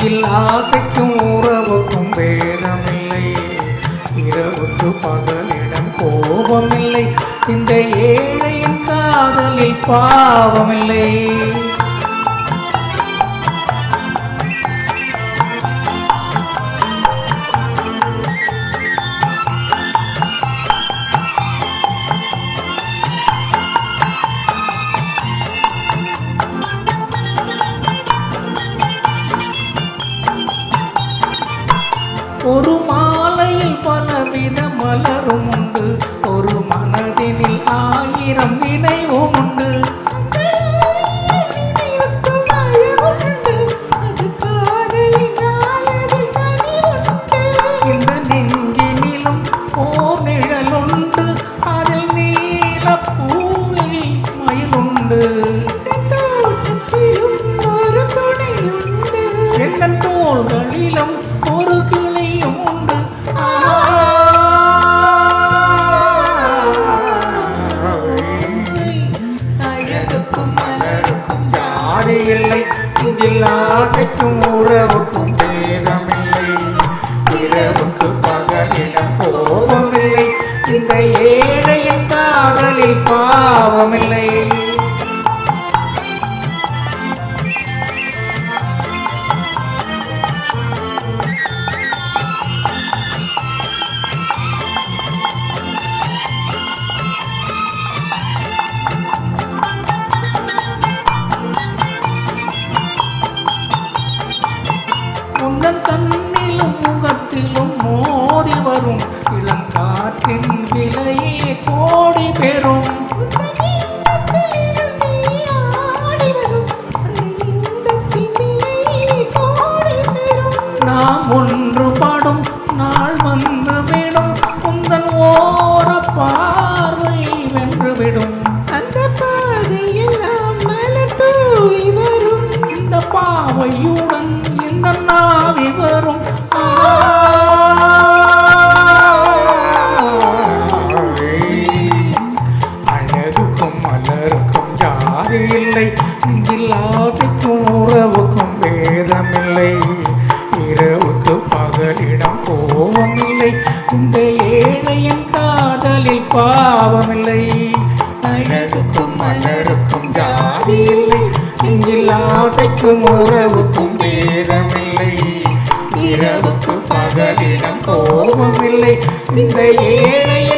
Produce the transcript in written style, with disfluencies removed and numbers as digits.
நெஞ்சில் ஆசைக்கும் உறவுக்கும் பேதமில்லை. இரவுக்கு பகலிடம் கோபமில்லை. இந்த ஏழையின் காதலில் பாவமில்லை. ஒரு மாலையில் பலவித மலரும் உண்டு. ஒரு மனதினில் 1000 நினைவும் உண்டு. இந்த நெஞ்சினிலும் ஓர் நிழலுண்டு. அதில் நீல பூவிழி மயிலுண்டு. எங்கள் தோள்களிலும் ஒரு கிளியும் உண்டு. அழகுக்கும் மலருக்கும் ஜாதி இல்லை. இதில் ஆசைக்கும் உறவுக்கும் பேதமில்லை. இரவுக்கு பகலிடம் கோபமில்லை. இந்த ஏழையின் காதலில் பாவமில்லை. உந்தன் கண்ணிலும் முகத்திலும் மோதி வரும் இளம் காற்றின் விலையே கோடி பெறும். நாம் ஒன்றுபடும் நாள் வந்துவிடும். உந்தன் ஓர பார்வை வென்றுவிடும். அந்த பாதையெல்லாம் மலர் தூவி வரும். இந்த பாவையுடன் இந்த நாவி வரும். அழகுக்கும் மலருக்கும் ஜாதி இல்லை. இதில் ஆசைக்கும் உறவுக்கும் பேதமில்லை. இரவுக்கு பகலிடம் கோபமில்லை. இந்த ஏழையின் காதலில் பாவமில்லை. அழகுக்கும் மலருக்கும் ஜாதி இல்லை. இதில் ஆசைக்கும் உறவுக்கும் பேதமில்லை. இரவுக்கு பகலிடம் கோபமில்லை. இந்த ஏழைய